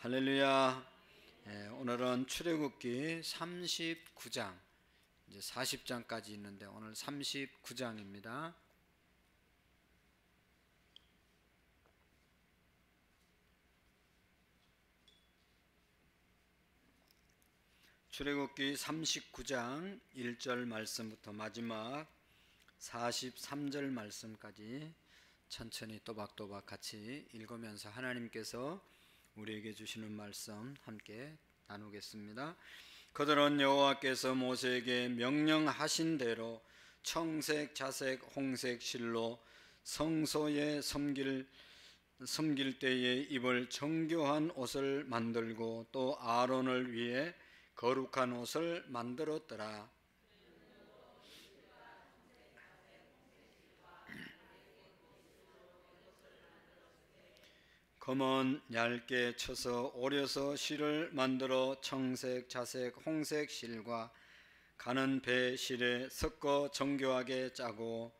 할렐루야. 오늘은 출애굽기 39장, 이제 40장까지 있는데 오늘 39장입니다. 출애굽기 39장 1절 말씀부터 마지막 43절 말씀까지 천천히 또박또박 같이 읽으면서 하나님께서 우리에게 주시는 말씀 함께 나누겠습니다. 그들은 여호와께서 모세에게 명령하신 대로 청색, 자색, 홍색 실로 성소에 섬길 때에 입을 정교한 옷을 만들고 또 아론을 위해 거룩한 옷을 만들었더라. 검은 얇게 쳐서 오려서 실을 만들어 청색, 자색, 홍색 실과 가는 배 실에 섞어 정교하게 짜고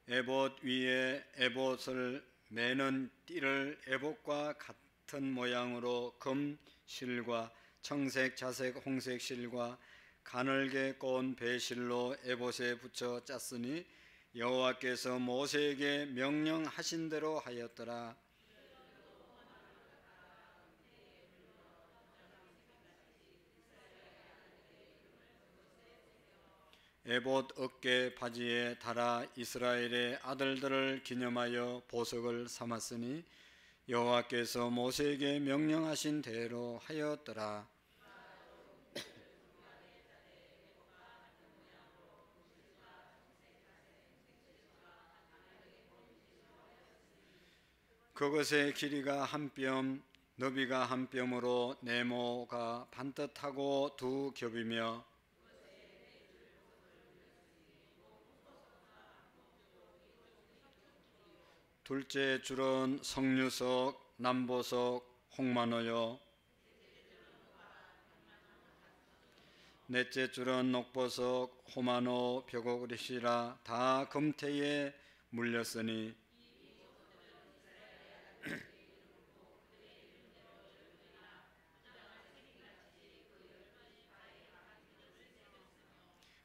에봇 위에 에봇을 매는 띠를 에봇과 같은 모양으로 금 실과 청색, 자색, 홍색 실과 가늘게 꼰 배실로 에봇에 붙여 짰으니 여호와께서 모세에게 명령하신 대로 하였더라. 에봇 어깨 바지에 달아 이스라엘의 아들들을 기념하여 보석을 삼았으니 여호와께서 모세에게 명령하신 대로 하였더라. 그것의 길이가 한 뼘, 너비가 한 뼘으로 네모가 반듯하고 두 겹이며 둘째 줄은 석류석, 남보석, 홍마노요. 넷째 줄은 녹보석, 호마노, 벽옥리시라 다 금태에 물렸으니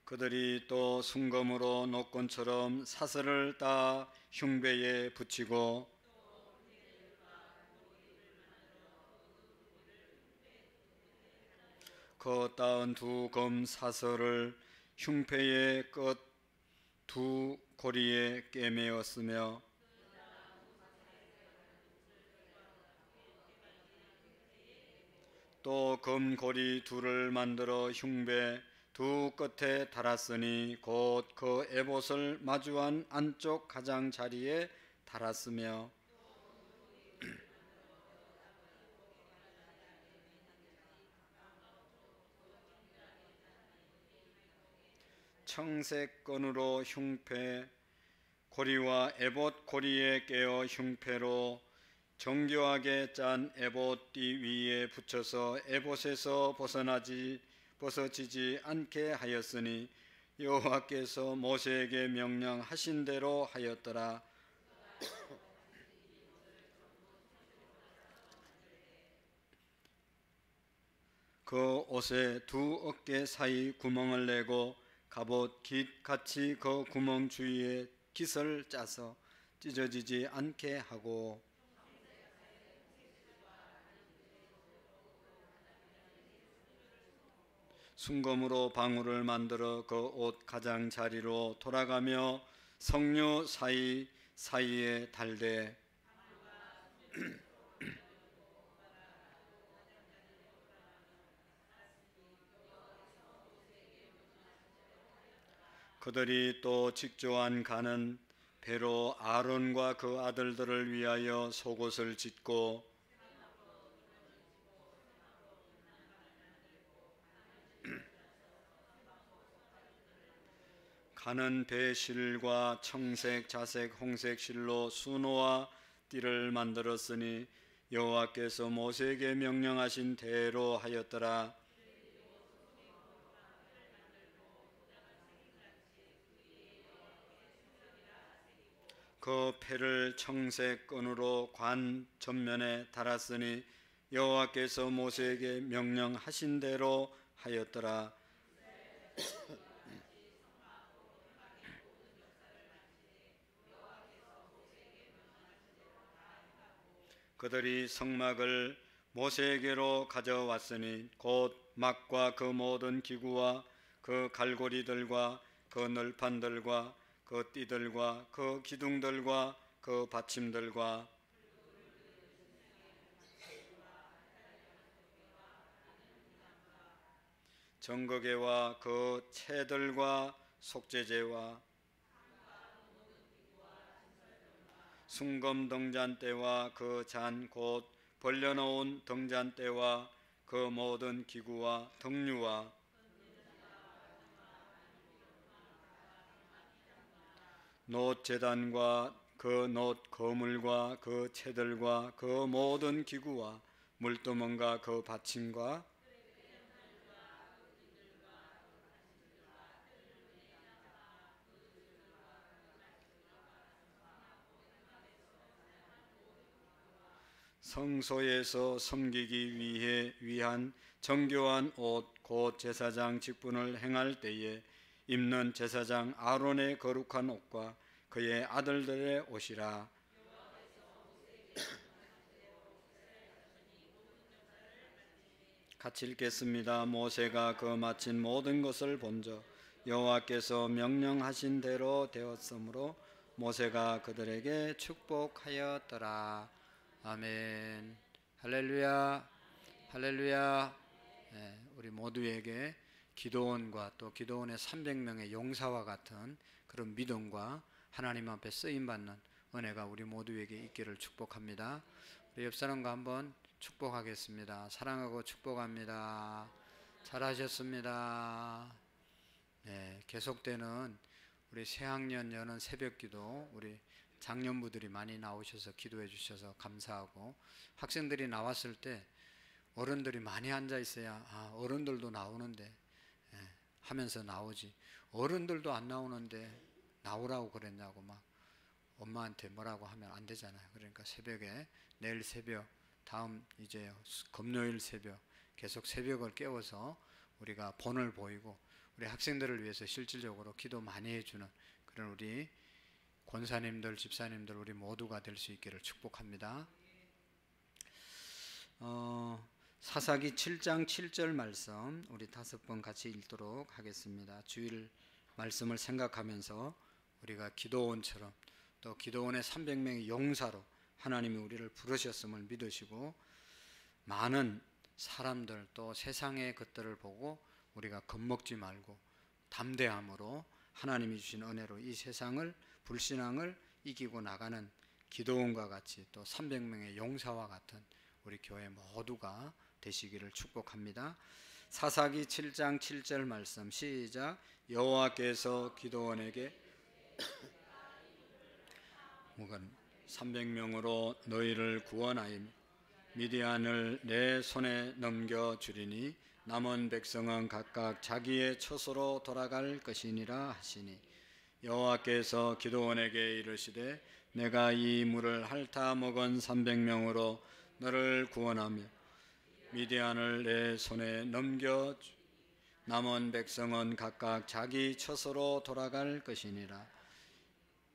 그들이 또 순금으로 노끈처럼 사슬을 따 흉배에 붙이고 그 따은 두 금 사슬을 흉패의 끝 두 고리에 꿰매었으며 또 금고리 둘을 만들어 흉배 두 끝에 달았으니 곧 그 에봇을 마주한 안쪽 가장자리에 달았으며 청색 끈으로 흉패 고리와 에봇 고리에 꿰어 흉패로 정교하게 짠 에봇 띠 위에 붙여서 에봇에서 벗어지지 않게 하였으니 여호와께서 모세에게 명령하신 대로 하였더라. 그 옷에 두 어깨 사이 구멍을 내고 갑옷 깃 같이 그 구멍 주위에 깃을 짜서 찢어지지 않게 하고 순금으로 방울을 만들어 그 옷 가장자리로 돌아가며 석류 사이에 달되 그들이 또 직조한 가는 배로 아론과 그 아들들을 위하여 속옷을 짓고 가는 배 실과 청색, 자색, 홍색 실로 수노와 띠를 만들었으니 여호와께서 모세에게 명령하신 대로 하였더라. 그 패를 청색 끈으로 관 전면에 달았으니 여호와께서 모세에게 명령하신 대로 하였더라. 그들이 성막을 모세에게로 가져왔으니 곧 막과 그 모든 기구와 그 갈고리들과 그 널판들과 그 띠들과 그 기둥들과 그 받침들과 정거개와 그 채들과 속죄제와 순금 등잔대와 그 잔 곧 벌려놓은 등잔대와 그 모든 기구와 등류와 놋 제단과 그 놋 거물과 그 채들과 그 모든 기구와 물두멍과 그 받침과 성소에서 섬기기 위한 정교한 옷 곧 제사장 직분을 행할 때에 입는 제사장 아론의 거룩한 옷과 그의 아들들의 옷이라. 같이 읽겠습니다. 모세가 그 마친 모든 것을 본즉 여호와께서 명령하신 대로 되었으므로 모세가 그들에게 축복하였더라. 아멘. 할렐루야. 할렐루야. 네, 우리 모두에게 기도원과 또 기도원의 300명의 용사와 같은 그런 믿음과 하나님 앞에 쓰임받는 은혜가 우리 모두에게 있기를 축복합니다. 우리 옆 사람과 한번 축복하겠습니다. 사랑하고 축복합니다. 잘하셨습니다. 네, 계속되는 우리 새학년 여는 새벽기도 우리 장년부들이 많이 나오셔서 기도해 주셔서 감사하고, 학생들이 나왔을 때 어른들이 많이 앉아 있어야 어른들도 나오는데 하면서 나오지, 어른들도 안 나오는데 나오라고 그랬냐고 막 엄마한테 뭐라고 하면 안 되잖아요. 그러니까 새벽에, 내일 새벽, 다음 이제 금요일 새벽 계속 새벽을 깨워서 우리가 본을 보이고 우리 학생들을 위해서 실질적으로 기도 많이 해주는 그런 우리 권사님들, 집사님들 우리 모두가 될 수 있기를 축복합니다. 사사기 7장 7절 말씀 우리 5번 같이 읽도록 하겠습니다. 주일 말씀을 생각하면서 우리가 기도원처럼 또 기도원의 300명의 용사로 하나님이 우리를 부르셨음을 믿으시고, 많은 사람들 또 세상의 것들을 보고 우리가 겁먹지 말고 담대함으로 하나님이 주신 은혜로 이 세상을, 불신앙을 이기고 나가는 기도원과 같이 또 300명의 용사와 같은 우리 교회 모두가 되시기를 축복합니다. 사사기 7장 7절 말씀 시작. 여호와께서 기도원에게 300명으로 너희를 구원하여 미디안을 내 손에 넘겨주리니 남은 백성은 각각 자기의 처소로 돌아갈 것이니라 하시니, 여호와께서 기도원에게 이르시되 내가 이 물을 핥아 먹은 300명으로 너를 구원하며 미디안을 내 손에 넘겨주 남은 백성은 각각 자기 처소로 돌아갈 것이니라.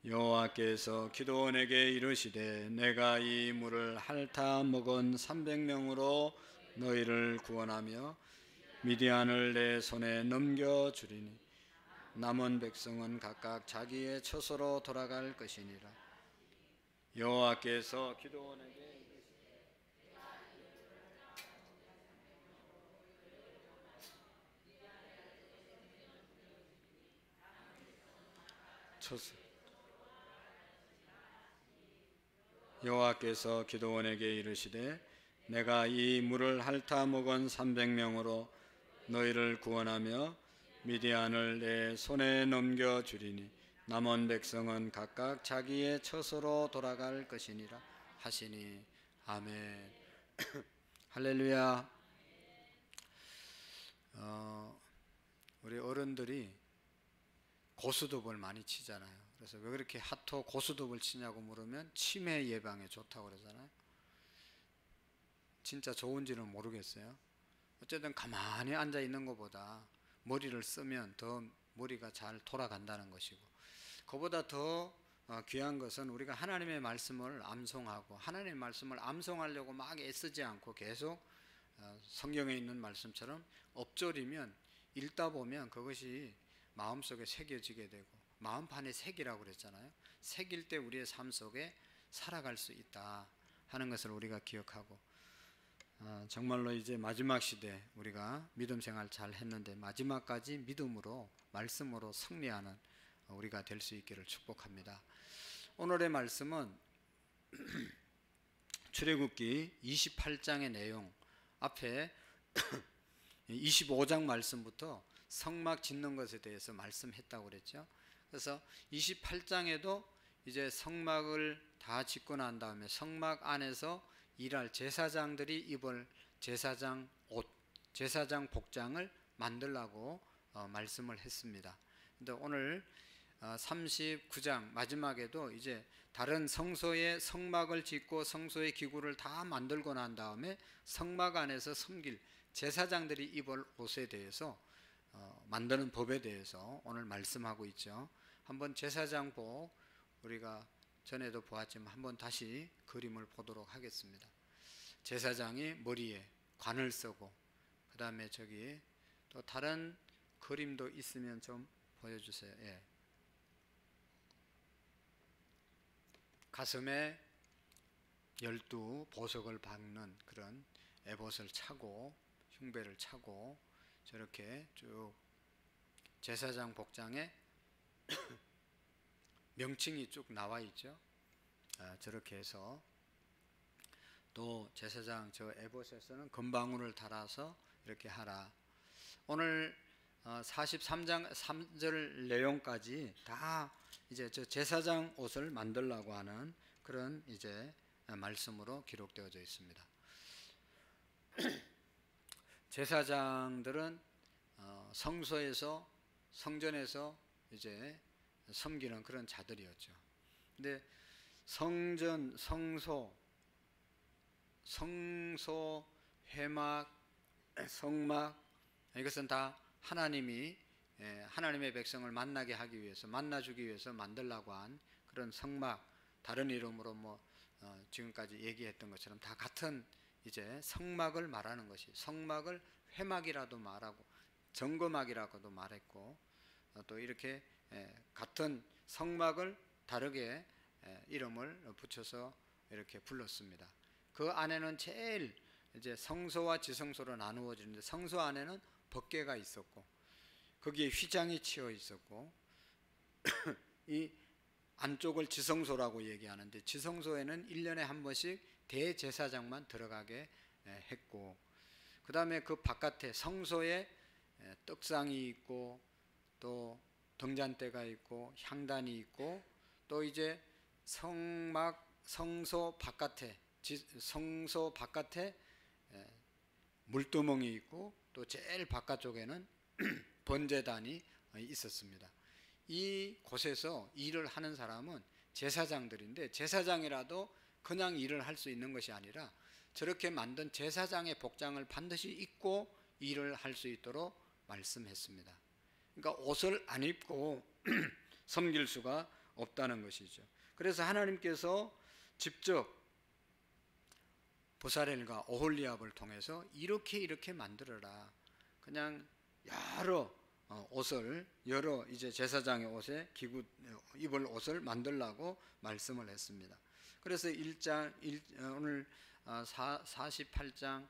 여호와께서 기도원에게 이르시되 내가 이 물을 핥아 먹은 300명으로 너희를 구원하며 미디안을 내 손에 넘겨주리니 남은 백성은 각각 자기의 처소로 돌아갈 것이니라. 여호와께서 기도원에게 여호와께서 기도원에게 이르시되 내가 이 물을 핥아 먹은 300명으로 너희를 구원하며 미디안을 내 손에 넘겨주리니 남은 백성은 각각 자기의 처소로 돌아갈 것이니라 하시니. 아멘. 할렐루야. 우리 어른들이 고스톱을 많이 치잖아요. 그래서 왜 그렇게 핫토 고스톱을 치냐고 물으면 치매 예방에 좋다고 그러잖아요. 진짜 좋은지는 모르겠어요. 어쨌든 가만히 앉아 있는 것보다 머리를 쓰면 더 머리가 잘 돌아간다는 것이고, 그보다 더 귀한 것은 우리가 하나님의 말씀을 암송하고, 하나님의 말씀을 암송하려고 막 애쓰지 않고 계속 성경에 있는 말씀처럼 엎조리면, 읽다 보면 그것이 마음속에 새겨지게 되고, 마음판에 새기라고 그랬잖아요. 새길 때 우리의 삶 속에 살아갈 수 있다 하는 것을 우리가 기억하고, 정말로 이제 마지막 시대 우리가 믿음 생활 잘 했는데 마지막까지 믿음으로, 말씀으로 승리하는 우리가 될 수 있기를 축복합니다. 오늘의 말씀은 출애굽기 28장의 내용, 앞에 25장 말씀부터 성막 짓는 것에 대해서 말씀했다고 그랬죠. 그래서 28장에도 이제 성막을 다 짓고 난 다음에 성막 안에서 일할 제사장들이 입을 제사장 옷, 제사장 복장을 만들라고 말씀을 했습니다. 근데 오늘 39장 마지막에도 이제 다른 성소에 성막을 짓고 성소의 기구를 다 만들고 난 다음에 성막 안에서 섬길 제사장들이 입을 옷에 대해서 만드는 법에 대해서 오늘 말씀하고 있죠. 한번 제사장복, 우리가 전에도 보았지만 한번 다시 그림을 보도록 하겠습니다. 제사장이 머리에 관을 쓰고, 그 다음에 저기 또 다른 그림도 있으면 좀 보여주세요. 예. 가슴에 12 보석을 박는 그런 에봇을 차고, 흉배를 차고, 저렇게 쭉 제사장 복장에 명칭이 쭉 나와 있죠. 저렇게 해서 또 제사장 저 에봇에서는 금방울을 달아서 이렇게 하라. 오늘 43장 3절 내용까지 다 이제 저 제사장 옷을 만들라고 하는 그런 이제 말씀으로 기록되어져 있습니다. 제사장들은 성소에서, 성전에서 이제 섬기는 그런 자들이었죠. 근데 성전, 성소, 회막, 성막, 이것은 다 하나님이 하나님의 백성을 만나게 하기 위해서, 만나주기 위해서 만들라고 한 그런 성막, 다른 이름으로 뭐 지금까지 얘기했던 것처럼 다 같은 이제 성막을 말하는 것이, 성막을 회막이라도 말하고 정거막이라고도 말했고, 또 이렇게 같은 성막을 다르게 이름을 붙여서 이렇게 불렀습니다. 그 안에는 제일 이제 성소와 지성소로 나누어지는데, 성소 안에는 법궤가 있었고 거기에 휘장이 치어 있었고 이 안쪽을 지성소라고 얘기하는데, 지성소에는 1년에 한 번씩 대제사장만 들어가게 했고, 그 다음에 그 바깥에 성소에 떡상이 있고 또 등잔대가 있고 향단이 있고, 또 이제 성소 바깥에 물두멍이 있고, 또 제일 바깥쪽에는 번제단이 있었습니다. 이 곳에서 일을 하는 사람은 제사장들인데, 제사장이라도 그냥 일을 할 수 있는 것이 아니라 저렇게 만든 제사장의 복장을 반드시 입고 일을 할 수 있도록 말씀했습니다. 그러니까 옷을 안 입고 섬길 수가 없다는 것이죠. 그래서 하나님께서 직접 부사렐과 오홀리압을 통해서 이렇게 만들어라. 그냥 여러 옷을, 여러 이제 제사장의 옷에 입을 옷을 만들라고 말씀을 했습니다. 그래서 오늘 48장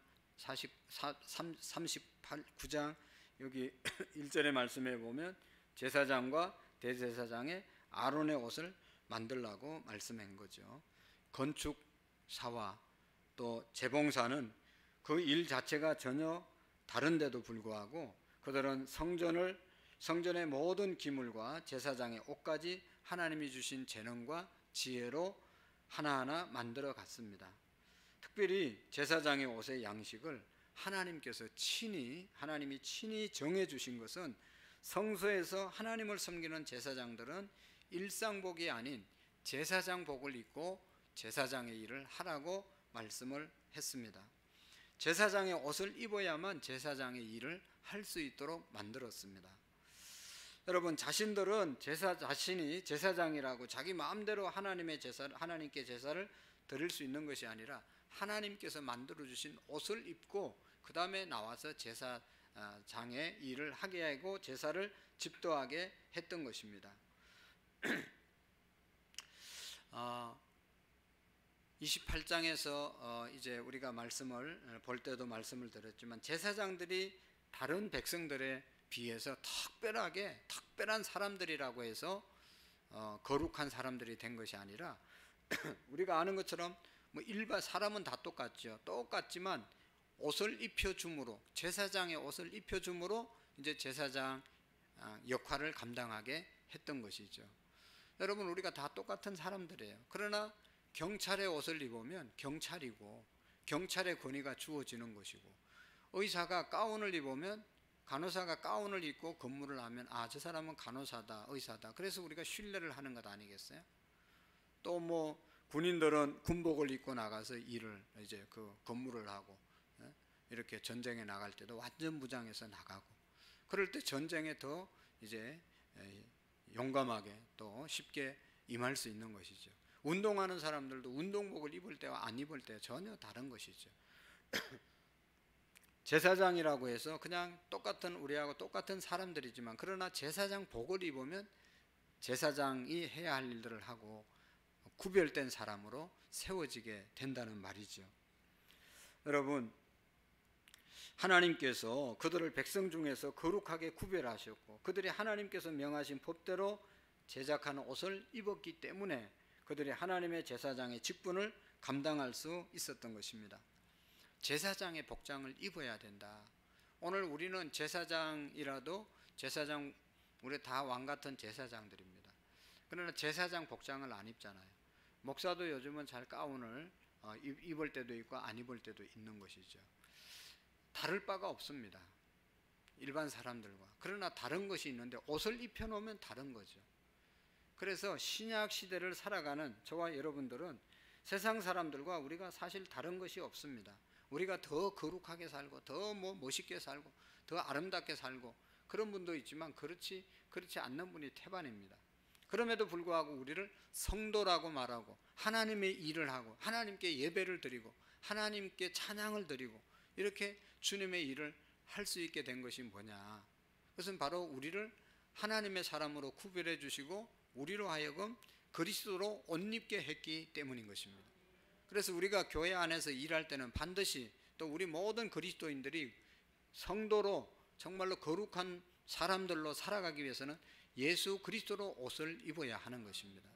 39장 여기 1절의 말씀에 보면 제사장과 대제사장의 아론의 옷을 만들라고 말씀한 거죠. 건축사와 또 재봉사는 그 일 자체가 전혀 다른데도 불구하고 그들은 성전의 모든 기물과 제사장의 옷까지 하나님이 주신 재능과 지혜로 하나하나 만들어 갔습니다. 특별히 제사장의 옷의 양식을 하나님이 친히 정해 주신 것은, 성소에서 하나님을 섬기는 제사장들은 일상복이 아닌 제사장복을 입고 제사장의 일을 하라고 말씀을 했습니다. 제사장의 옷을 입어야만 제사장의 일을 할 수 있도록 만들었습니다. 여러분, 자신들은 자신이 제사장이라고 자기 마음대로 하나님께 제사를 드릴 수 있는 것이 아니라 하나님께서 만들어 주신 옷을 입고 그 다음에 나와서 제사장의 일을 하게 하고 제사를 집도하게 했던 것입니다. 28장에서 이제 우리가 말씀을 볼 때도 말씀을 드렸지만, 제사장들이 다른 백성들에 비해서 특별한 사람들이라고 해서 거룩한 사람들이 된 것이 아니라 우리가 아는 것처럼 뭐 일반 사람은 다 똑같죠. 똑같지만 옷을 입혀줌으로, 제사장의 옷을 입혀줌으로 이제 제사장 역할을 감당하게 했던 것이죠. 여러분, 우리가 다 똑같은 사람들이에요. 그러나 경찰의 옷을 입으면 경찰이고 경찰의 권위가 주어지는 것이고, 의사가 가운을 입으면, 간호사가 가운을 입고 근무를 하면 저 사람은 간호사다, 의사다, 그래서 우리가 신뢰를 하는 것 아니겠어요? 또 뭐 군인들은 군복을 입고 나가서 일을 이제 그 근무를 하고, 이렇게 전쟁에 나갈 때도 완전 무장해서 나가고, 그럴 때 전쟁에 더 이제 용감하게 또 쉽게 임할 수 있는 것이죠. 운동하는 사람들도 운동복을 입을 때와 안 입을 때 전혀 다른 것이죠. 제사장이라고 해서 그냥 우리하고 똑같은 사람들이지만, 그러나 제사장 복을 입으면 제사장이 해야 할 일들을 하고 구별된 사람으로 세워지게 된다는 말이죠. 여러분, 하나님께서 그들을 백성 중에서 거룩하게 구별하셨고, 그들이 하나님께서 명하신 법대로 제작하는 옷을 입었기 때문에 그들이 하나님의 제사장의 직분을 감당할 수 있었던 것입니다. 제사장의 복장을 입어야 된다. 오늘 우리는 제사장이라도 우리 다 왕같은 제사장들입니다. 그러나 제사장 복장을 안 입잖아요. 목사도 요즘은 잘 가운을 입을 때도 있고 안 입을 때도 있는 것이죠. 다를 바가 없습니다, 일반 사람들과. 그러나 다른 것이 있는데 옷을 입혀놓으면 다른 거죠. 그래서 신약 시대를 살아가는 저와 여러분들은 세상 사람들과 우리가 사실 다른 것이 없습니다. 우리가 더 거룩하게 살고 더 멋있게 살고 더 아름답게 살고 그런 분도 있지만, 그렇지 않는 분이 태반입니다. 그럼에도 불구하고 우리를 성도라고 말하고 하나님의 일을 하고 하나님께 예배를 드리고 하나님께 찬양을 드리고 이렇게 주님의 일을 할 수 있게 된 것이 뭐냐? 그것은 바로 우리를 하나님의 사람으로 구별해 주시고 우리로 하여금 그리스도로 옷 입게 했기 때문인 것입니다. 그래서 우리가 교회 안에서 일할 때는 반드시, 또 우리 모든 그리스도인들이 성도로 정말로 거룩한 사람들로 살아가기 위해서는 예수 그리스도로 옷을 입어야 하는 것입니다.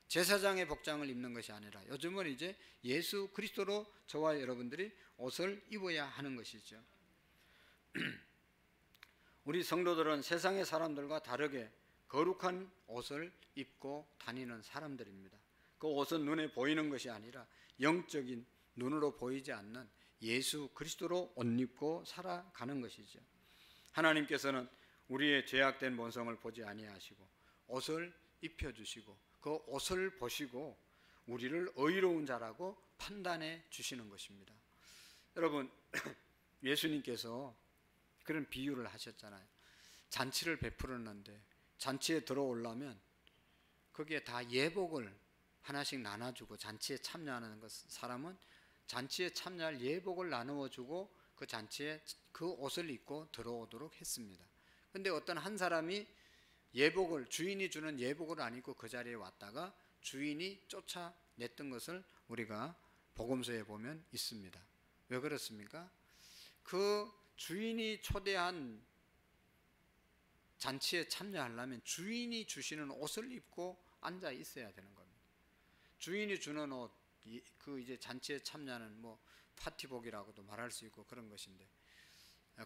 제사장의 복장을 입는 것이 아니라 요즘은 이제 예수 그리스도로 저와 여러분들이 옷을 입어야 하는 것이죠. 우리 성도들은 세상의 사람들과 다르게 거룩한 옷을 입고 다니는 사람들입니다. 그 옷은 눈에 보이는 것이 아니라 영적인, 눈으로 보이지 않는 예수 그리스도로 옷 입고 살아가는 것이죠. 하나님께서는 우리의 죄악된 본성을 보지 아니하시고 옷을 입혀주시고 그 옷을 보시고 우리를 의로운 자라고 판단해 주시는 것입니다. 여러분, 예수님께서 그런 비유를 하셨잖아요. 잔치를 베풀었는데 잔치에 들어오려면 거기에 다 예복을 하나씩 나눠주고, 잔치에 참여하는 사람은 잔치에 참여할 예복을 나누어주고 그 잔치에 그 옷을 입고 들어오도록 했습니다. 그런데 어떤 한 사람이 주인이 주는 예복을 안 입고 그 자리에 왔다가 주인이 쫓아냈던 것을 우리가 복음서에 보면 있습니다. 왜 그렇습니까? 그 주인이 초대한 잔치에 참여하려면 주인이 주시는 옷을 입고 앉아 있어야 되는 겁니다. 주인이 주는 옷, 그 이제 잔치에 참여하는 파티복이라고도 말할 수 있고 그런 것인데,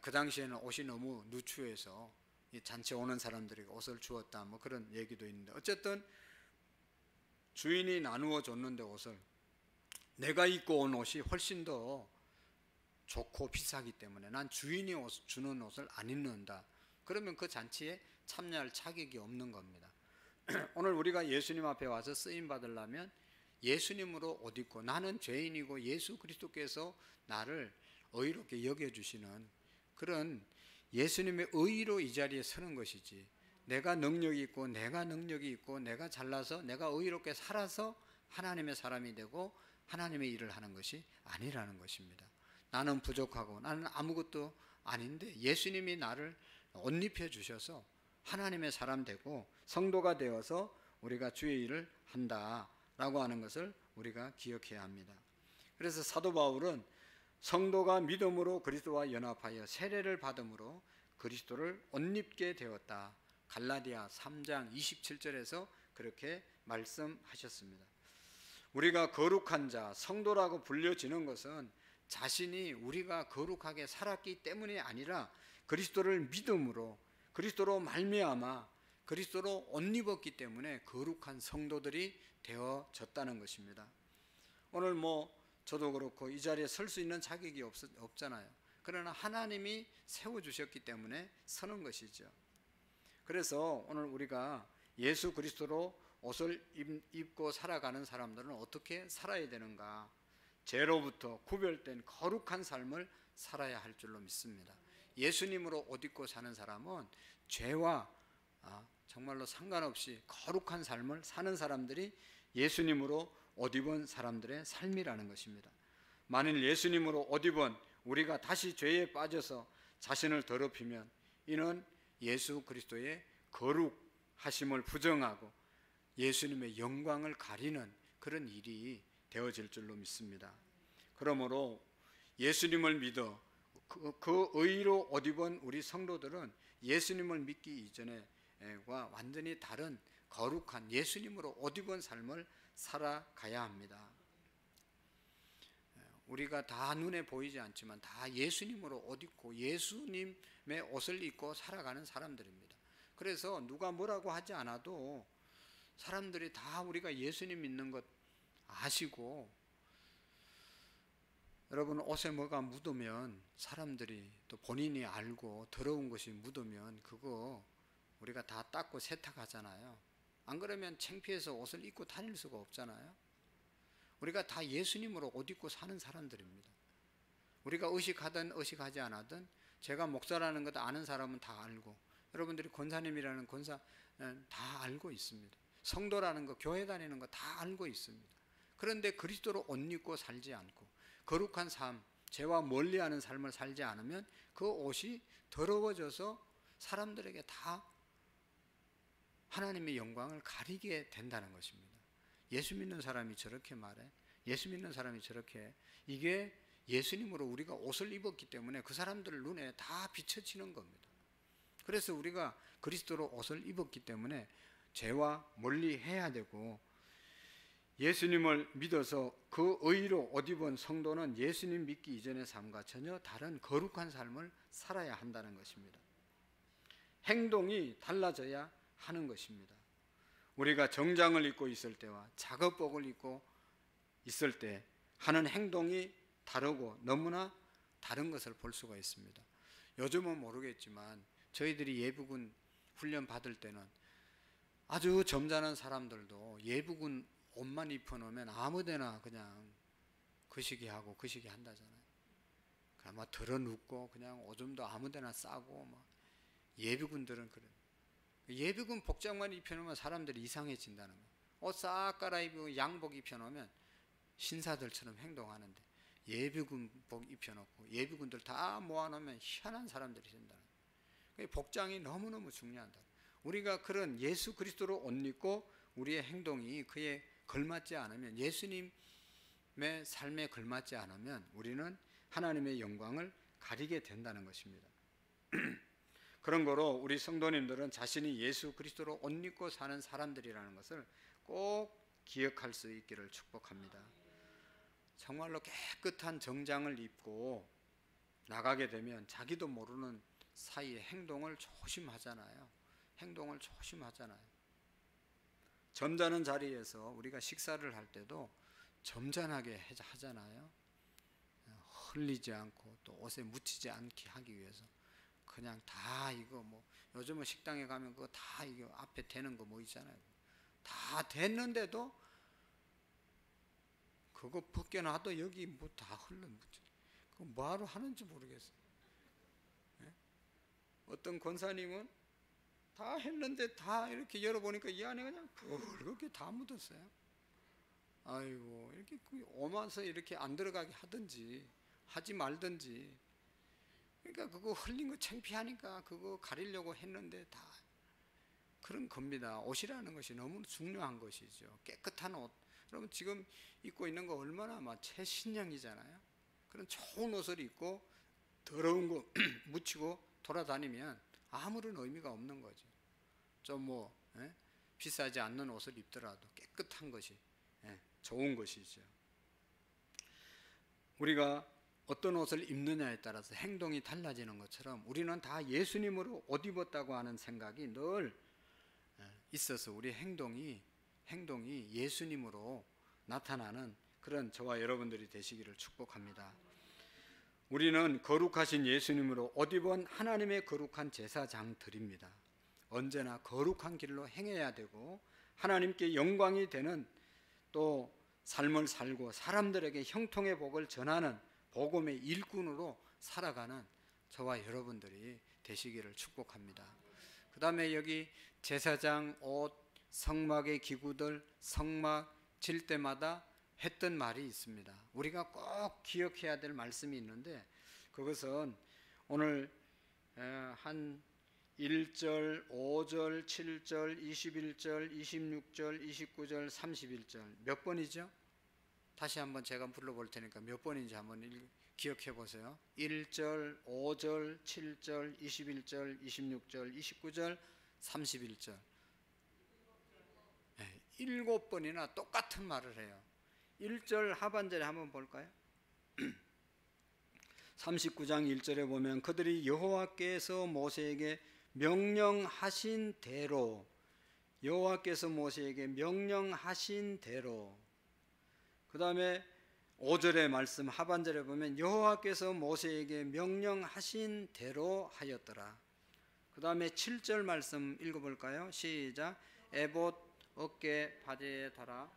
그 당시에는 옷이 너무 누추해서 이 잔치에 오는 사람들에게 옷을 주었다 그런 얘기도 있는데, 어쨌든 주인이 나누어 줬는데 옷을 내가 입고 온 옷이 훨씬 더 좋고 비싸기 때문에 난 주인이 주는 옷을 안 입는다. 그러면 그 잔치에 참여할 자격이 없는 겁니다. 오늘 우리가 예수님 앞에 와서 쓰임 받으려면 예수님으로 옷 입고, 나는 죄인이고 예수 그리스도께서 나를 의롭게 여겨주시는 그런 예수님의 의로 이 자리에 서는 것이지, 내가 능력이 있고 내가 잘나서 내가 의롭게 살아서 하나님의 사람이 되고 하나님의 일을 하는 것이 아니라는 것입니다. 나는 부족하고 나는 아무것도 아닌데 예수님이 나를 옷 입혀 주셔서 하나님의 사람 되고 성도가 되어서 우리가 주의 일을 한다라고 하는 것을 우리가 기억해야 합니다. 그래서 사도 바울은 성도가 믿음으로 그리스도와 연합하여 세례를 받음으로 그리스도를 옷 입게 되었다, 갈라디아 3장 27절에서 그렇게 말씀하셨습니다. 우리가 거룩한 자, 성도라고 불려지는 것은 자신이 우리가 거룩하게 살았기 때문이 아니라 그리스도를 믿음으로, 그리스도로 말미암아 그리스도로 옷 입었기 때문에 거룩한 성도들이 되어졌다는 것입니다. 오늘 저도 그렇고 이 자리에 설 수 있는 자격이 없잖아요. 그러나 하나님이 세워주셨기 때문에 서는 것이죠. 그래서 오늘 우리가 예수 그리스도로 옷을 입고 살아가는 사람들은 어떻게 살아야 되는가? 죄로부터 구별된 거룩한 삶을 살아야 할 줄로 믿습니다. 예수님으로 옷 입고 사는 사람은 죄와 정말로 상관없이 거룩한 삶을 사는 사람들이 예수님으로 옷 입은 사람들의 삶이라는 것입니다. 만일 예수님으로 옷 입은 우리가 다시 죄에 빠져서 자신을 더럽히면 이는 예수 그리스도의 거룩하심을 부정하고 예수님의 영광을 가리는 그런 일이 되어질 줄로 믿습니다. 그러므로 예수님을 믿어 그 의로 옷 입은 우리 성도들은 예수님을 믿기 이전에와 완전히 다른 거룩한 예수님으로 옷 입은 삶을 살아가야 합니다. 우리가 다 눈에 보이지 않지만 다 예수님으로 옷 입고 예수님의 옷을 입고 살아가는 사람들입니다. 그래서 누가 뭐라고 하지 않아도 사람들이 다 우리가 예수님 믿는 것 아시고, 여러분 옷에 뭐가 묻으면 사람들이 또 본인이 알고 더러운 것이 묻으면 그거 우리가 다 닦고 세탁하잖아요. 안 그러면 창피해서 옷을 입고 다닐 수가 없잖아요. 우리가 다 예수님으로 옷 입고 사는 사람들입니다. 우리가 의식하든 의식하지 않았든 제가 목사라는 것 아는 사람은 다 알고, 여러분들이 권사님이라는 권사 다 알고 있습니다. 성도라는 거, 교회 다니는 거 다 알고 있습니다. 그런데 그리스도로 옷 입고 살지 않고 거룩한 삶, 죄와 멀리하는 삶을 살지 않으면 그 옷이 더러워져서 사람들에게 다 하나님의 영광을 가리게 된다는 것입니다. 예수 믿는 사람이 저렇게 말해, 예수 믿는 사람이 저렇게, 이게 예수님으로 우리가 옷을 입었기 때문에 그 사람들 눈에 다 비춰지는 겁니다. 그래서 우리가 그리스도로 옷을 입었기 때문에 죄와 멀리 해야 되고, 예수님을 믿어서 그 의로 옷 입은 성도는 예수님 믿기 이전의 삶과 전혀 다른 거룩한 삶을 살아야 한다는 것입니다. 행동이 달라져야 하는 것입니다. 우리가 정장을 입고 있을 때와 작업복을 입고 있을 때 하는 행동이 다르고 너무나 다른 것을 볼 수가 있습니다. 요즘은 모르겠지만 저희들이 예비군 훈련 받을 때는 아주 점잖은 사람들도 예비군 옷만 입혀놓으면 아무데나 그냥 거시기 하고 거시기 한다잖아요. 아마 덜어눕고 그냥 오줌도 아무데나 싸고 예비군들은 그래. 예비군 복장만 입혀놓으면 사람들이 이상해진다는 거예요. 옷 싹 갈아입고 양복 입혀놓으면 신사들처럼 행동하는데 예비군복 입혀놓고 예비군들 다 모아놓으면 희한한 사람들이 된다는 거예요. 복장이 너무너무 중요하다. 우리가 그런 예수 그리스도로 옷 입고 우리의 행동이 그에 걸맞지 않으면, 예수님의 삶에 걸맞지 않으면 우리는 하나님의 영광을 가리게 된다는 것입니다. 그런 거로 우리 성도님들은 자신이 예수 그리스도로 옷 입고 사는 사람들이라는 것을 꼭 기억할 수 있기를 축복합니다. 정말로 깨끗한 정장을 입고 나가게 되면 자기도 모르는 사이에 행동을 조심하잖아요. 점잖은 자리에서 우리가 식사를 할 때도 점잖하게 하잖아요. 흘리지 않고 또 옷에 묻히지 않게 하기 위해서 그냥 다 이거 요즘은 식당에 가면 그거 다 이거 앞에 대는 거 있잖아요. 다 됐는데도 그거 벗겨놔도 여기 뭐 다 흘러. 그거 뭐하러 하는지 모르겠어요. 예? 어떤 권사님은 다 했는데 다 이렇게 열어보니까 이 안에 그냥 그렇게 다 묻었어요. 아이고, 이렇게 오면서 이렇게 안 들어가게 하든지 하지 말든지. 그러니까 그거 흘린 거 창피하니까 그거 가리려고 했는데 다 그런 겁니다. 옷이라는 것이 너무 중요한 것이죠. 깨끗한 옷. 여러분 지금 입고 있는 거 얼마나 막 최신형이잖아요. 그런 좋은 옷을 입고 더러운 거 묻히고 돌아다니면 아무런 의미가 없는 거죠. 좀 비싸지 않는 옷을 입더라도 깨끗한 것이 좋은 것이죠. 우리가 어떤 옷을 입느냐에 따라서 행동이 달라지는 것처럼 우리는 다 예수님으로 옷 입었다고 하는 생각이 늘 있어서 우리 행동이 예수님으로 나타나는 그런 저와 여러분들이 되시기를 축복합니다. 우리는 거룩하신 예수님으로 옷 입은 하나님의 거룩한 제사장들입니다. 언제나 거룩한 길로 행해야 되고 하나님께 영광이 되는 또 삶을 살고 사람들에게 형통의 복을 전하는 복음의 일꾼으로 살아가는 저와 여러분들이 되시기를 축복합니다. 그 다음에 여기 제사장 옷, 성막의 기구들, 성막 질 때마다 했던 말이 있습니다. 우리가 꼭 기억해야 될 말씀이 있는데 그것은 오늘 한 1절, 5절, 7절, 21절, 26절, 29절, 31절 몇 번이죠? 다시 한번 제가 불러볼 테니까 몇 번인지 한번 기억해 보세요. 1절, 5절, 7절, 21절, 26절, 29절, 31절 7번이나 똑같은 말을 해요. 1절 하반절에 한번 볼까요? 39장 1절에 보면 그들이 여호와께서 모세에게 명령하신 대로 그 다음에 5절의 말씀 하반절에 보면 여호와께서 모세에게 명령하신 대로 하였더라. 그 다음에 7절 말씀 읽어볼까요? 시작. 에봇 어깨 바지에 달아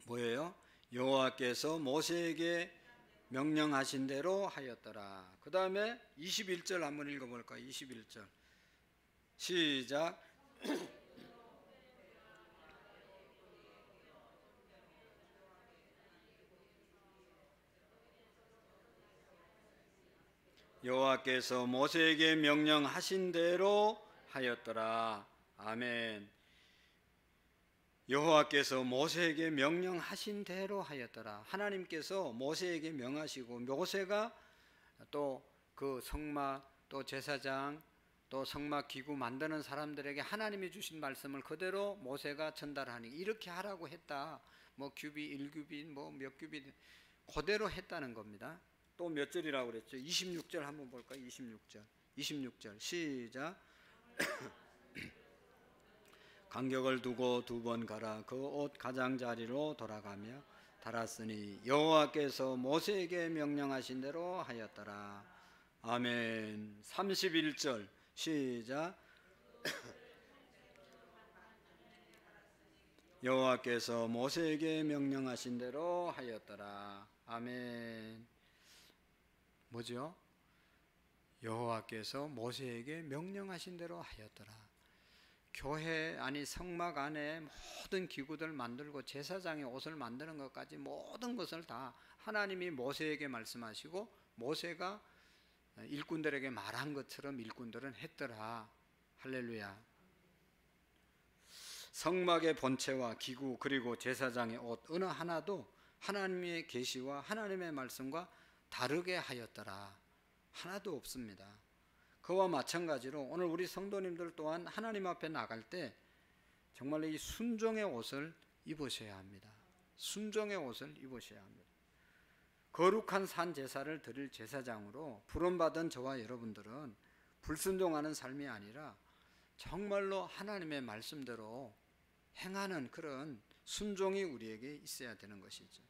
뭐예요? 여호와께서 모세에게 명령하신 대로 하였더라. 그 다음에 21절 한번 읽어볼까요? 21절 시작. 여호와께서 모세에게 명령하신 대로 하였더라. 아멘. 여호와께서 모세에게 명령하신 대로 하였더라. 하나님께서 모세에게 명하시고 모세가 또 그 성막 또 제사장 또 성막 기구 만드는 사람들에게 하나님이 주신 말씀을 그대로 모세가 전달하니 이렇게 하라고 했다. 뭐 규빗 1규빗 뭐 몇 규빗 그대로 했다는 겁니다. 또 몇 절이라고 그랬죠? 26절 한번 볼까요? 26절 시작. 간격을 두고 2번 가라. 그 옷 가장자리로 돌아가며 달았으니 여호와께서 모세에게 명령하신 대로 하였더라. 아멘. 31절 시작. 여호와께서 모세에게 명령하신 대로 하였더라. 아멘. 뭐죠? 여호와께서 모세에게 명령하신 대로 하였더라. 교회 아니 성막 안에 모든 기구들 만들고 제사장의 옷을 만드는 것까지 모든 것을 다 하나님이 모세에게 말씀하시고 모세가 일꾼들에게 말한 것처럼 일꾼들은 했더라. 할렐루야. 성막의 본체와 기구 그리고 제사장의 옷 어느 하나도 하나님의 계시와 하나님의 말씀과 다르게 하였더라. 하나도 없습니다. 그와 마찬가지로 오늘 우리 성도님들 또한 하나님 앞에 나갈 때 정말 이 순종의 옷을 입으셔야 합니다. 순종의 옷을 입으셔야 합니다. 거룩한 산 제사를 드릴 제사장으로 부름받은 저와 여러분들은 불순종하는 삶이 아니라 정말로 하나님의 말씀대로 행하는 그런 순종이 우리에게 있어야 되는 것이죠.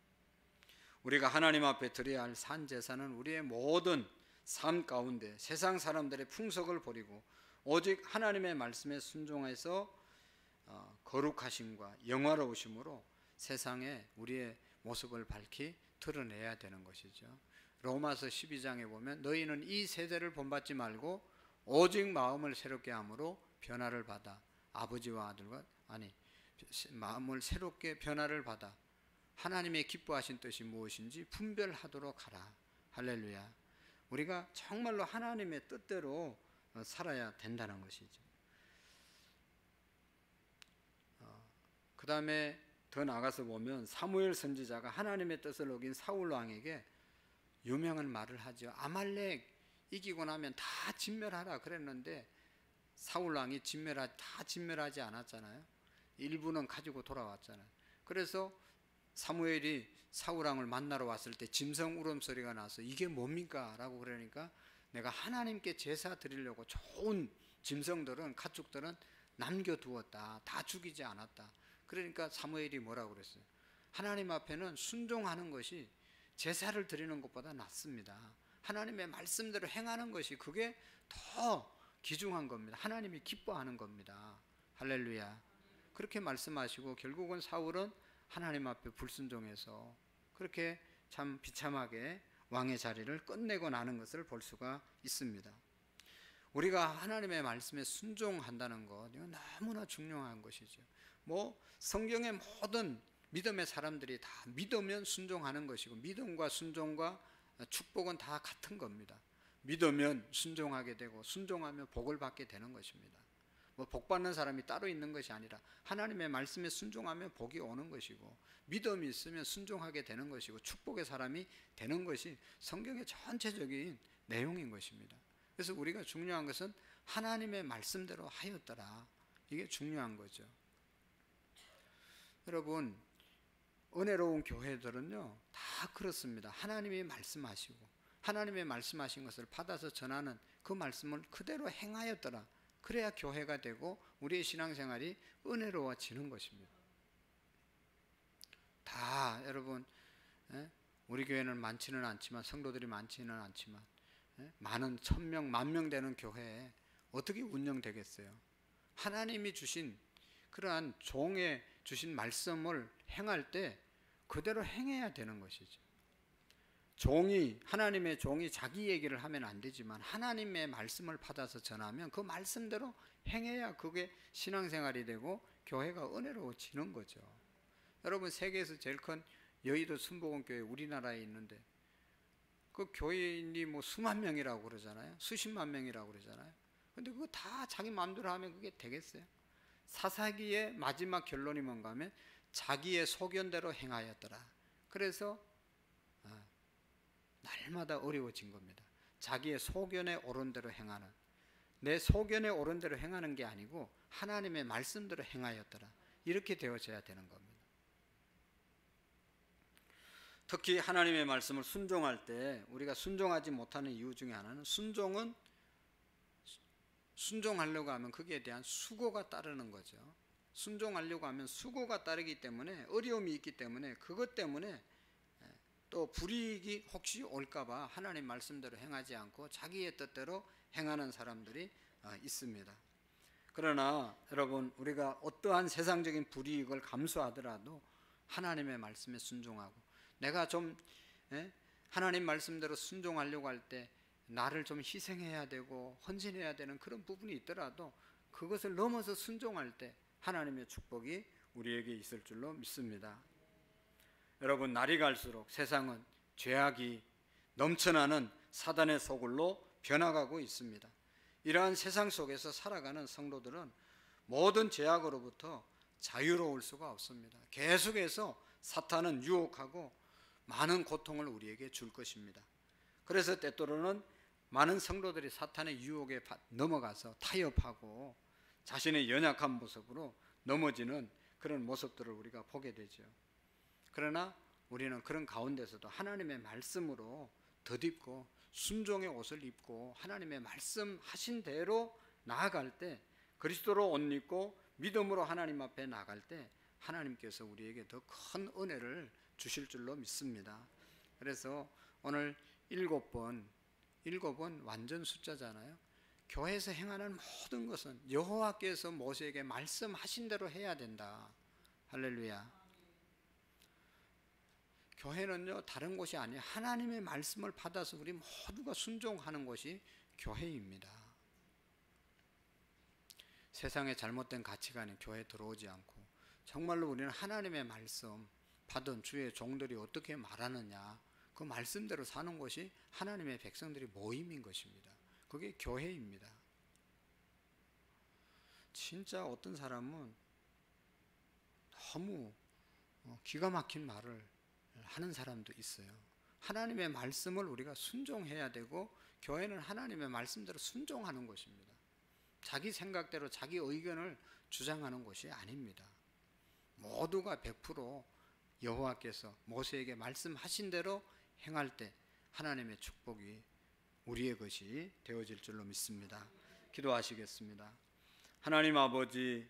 우리가 하나님 앞에 드려야 할 산 제사는 우리의 모든 삶 가운데 세상 사람들의 풍속을 버리고 오직 하나님의 말씀에 순종해서 거룩하심과 영화로우심으로 세상에 우리의 모습을 밝히 드러내야 되는 것이죠. 로마서 12장에 보면 너희는 이 세대를 본받지 말고 오직 마음을 새롭게 함으로 변화를 받아 아버지와 아들과 마음을 새롭게 변화를 받아 하나님의 기뻐하신 뜻이 무엇인지 분별하도록 하라. 할렐루야. 우리가 정말로 하나님의 뜻대로 살아야 된다는 것이죠. 그 다음에 더 나가서 보면 사무엘 선지자가 하나님의 뜻을 어긴 사울 왕에게 유명한 말을 하죠. 아말렉 이기고 나면 다 진멸하라 그랬는데 사울 왕이 다 진멸하지 않았잖아요. 일부는 가지고 돌아왔잖아요. 그래서 사무엘이 사울 왕을 만나러 왔을 때 짐승 울음소리가 나서 이게 뭡니까? 라고 그러니까 내가 하나님께 제사 드리려고 좋은 짐승들은 가축들은 남겨두었다. 다 죽이지 않았다. 그러니까 사무엘이 뭐라고 그랬어요? 하나님 앞에는 순종하는 것이 제사를 드리는 것보다 낫습니다. 하나님의 말씀대로 행하는 것이 그게 더 귀중한 겁니다. 하나님이 기뻐하는 겁니다. 할렐루야. 그렇게 말씀하시고 결국은 사울은 하나님 앞에 불순종해서 그렇게 참 비참하게 왕의 자리를 끝내고 나는 것을 볼 수가 있습니다. 우리가 하나님의 말씀에 순종한다는 것, 이건 너무나 중요한 것이죠. 성경의 모든 믿음의 사람들이 다 믿으면 순종하는 것이고 믿음과 순종과 축복은 다 같은 겁니다. 믿으면 순종하게 되고 순종하면 복을 받게 되는 것입니다. 복 받는 사람이 따로 있는 것이 아니라 하나님의 말씀에 순종하면 복이 오는 것이고 믿음이 있으면 순종하게 되는 것이고 축복의 사람이 되는 것이 성경의 전체적인 내용인 것입니다. 그래서 우리가 중요한 것은 하나님의 말씀대로 하였더라. 이게 중요한 거죠. 여러분, 은혜로운 교회들은요 다 그렇습니다. 하나님이 말씀하시고 하나님의 말씀하신 것을 받아서 전하는 그 말씀을 그대로 행하였더라. 그래야 교회가 되고 우리의 신앙생활이 은혜로워지는 것입니다. 다 여러분, 우리 교회는 많지는 않지만 성도들이 많지는 않지만 많은 1000명, 10,000명 되는 교회에 어떻게 운영되겠어요? 하나님이 주신 그러한 종의 주신 말씀을 행할 때 그대로 행해야 되는 것이죠. 하나님의 종이 자기 얘기를 하면 안 되지만 하나님의 말씀을 받아서 전하면 그 말씀대로 행해야 그게 신앙생활이 되고 교회가 은혜로워지는 거죠. 여러분, 세계에서 제일 큰 여의도 순복음교회 우리나라에 있는데 그 교인이 수만 명이라고 그러잖아요. 수십만 명이라고 그러잖아요. 근데 그거 다 자기 마음대로 하면 그게 되겠어요? 사사기의 마지막 결론이 뭔가 하면 자기의 소견대로 행하였더라. 그래서 날마다 어려워진 겁니다. 자기의 소견에 옳은 대로 행하는, 내 소견에 옳은 대로 행하는 게 아니고 하나님의 말씀대로 행하였더라. 이렇게 되어져야 되는 겁니다. 특히 하나님의 말씀을 순종할 때 우리가 순종하지 못하는 이유 중에 하나는 순종하려고 하면 거기에 대한 수고가 따르는 거죠. 순종하려고 하면 수고가 따르기 때문에 어려움이 있기 때문에 그것 때문에 또 불이익이 혹시 올까봐 하나님 말씀대로 행하지 않고 자기의 뜻대로 행하는 사람들이 있습니다. 그러나 여러분, 우리가 어떠한 세상적인 불이익을 감수하더라도 하나님의 말씀에 순종하고 내가 좀 하나님 말씀대로 순종하려고 할 때 나를 좀 희생해야 되고 헌신해야 되는 그런 부분이 있더라도 그것을 넘어서 순종할 때 하나님의 축복이 우리에게 있을 줄로 믿습니다. 여러분, 날이 갈수록 세상은 죄악이 넘쳐나는 사단의 소굴로 변화가고 있습니다. 이러한 세상 속에서 살아가는 성도들은 모든 죄악으로부터 자유로울 수가 없습니다. 계속해서 사탄은 유혹하고 많은 고통을 우리에게 줄 것입니다. 그래서 때때로는 많은 성도들이 사탄의 유혹에 넘어가서 타협하고 자신의 연약한 모습으로 넘어지는 그런 모습들을 우리가 보게 되죠. 그러나 우리는 그런 가운데서도 하나님의 말씀으로 덧입고 순종의 옷을 입고 하나님의 말씀하신 대로 나아갈 때, 그리스도로 옷 입고 믿음으로 하나님 앞에 나갈 때 하나님께서 우리에게 더 큰 은혜를 주실 줄로 믿습니다. 그래서 오늘 7번 7은 완전 숫자잖아요. 교회에서 행하는 모든 것은 여호와께서 모세에게 말씀하신 대로 해야 된다. 할렐루야. 교회는요 다른 곳이 아니에요. 하나님의 말씀을 받아서 우리 모두가 순종하는 것이 교회입니다. 세상의 잘못된 가치관이 교회에 들어오지 않고 정말로 우리는 하나님의 말씀 받은 주의 종들이 어떻게 말하느냐 그 말씀대로 사는 것이 하나님의 백성들이 모임인 것입니다. 그게 교회입니다. 진짜 어떤 사람은 너무 기가 막힌 말을 하는 사람도 있어요. 하나님의 말씀을 우리가 순종해야 되고 교회는 하나님의 말씀대로 순종하는 것입니다. 자기 생각대로 자기 의견을 주장하는 것이 아닙니다. 모두가 100% 여호와께서 모세에게 말씀하신 대로 행할 때 하나님의 축복이 우리의 것이 되어질 줄로 믿습니다. 기도하시겠습니다. 하나님 아버지,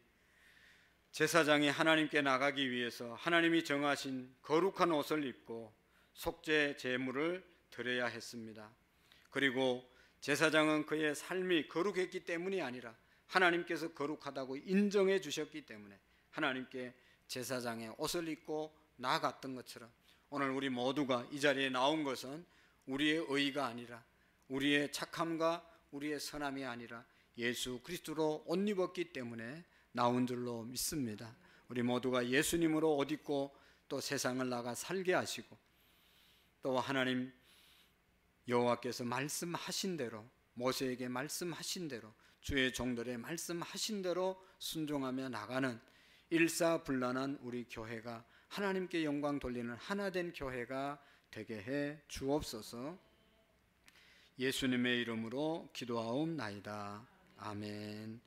제사장이 하나님께 나가기 위해서 하나님이 정하신 거룩한 옷을 입고 속죄 제물을 드려야 했습니다. 그리고 제사장은 그의 삶이 거룩했기 때문이 아니라 하나님께서 거룩하다고 인정해 주셨기 때문에 하나님께 제사장의 옷을 입고 나아갔던 것처럼 오늘 우리 모두가 이 자리에 나온 것은 우리의 의의가 아니라 우리의 착함과 우리의 선함이 아니라 예수 그리스도로 옷 입었기 때문에 나온 줄로 믿습니다. 우리 모두가 예수님으로 옷 입고 또 세상을 나가 살게 하시고 또 하나님 여호와께서 말씀하신 대로 모세에게 말씀하신 대로 주의 종들의 말씀하신 대로 순종하며 나가는 일사불란한 우리 교회가 하나님께 영광 돌리는 하나된 교회가 되게 해 주옵소서. 예수님의 이름으로 기도하옵나이다. 아멘.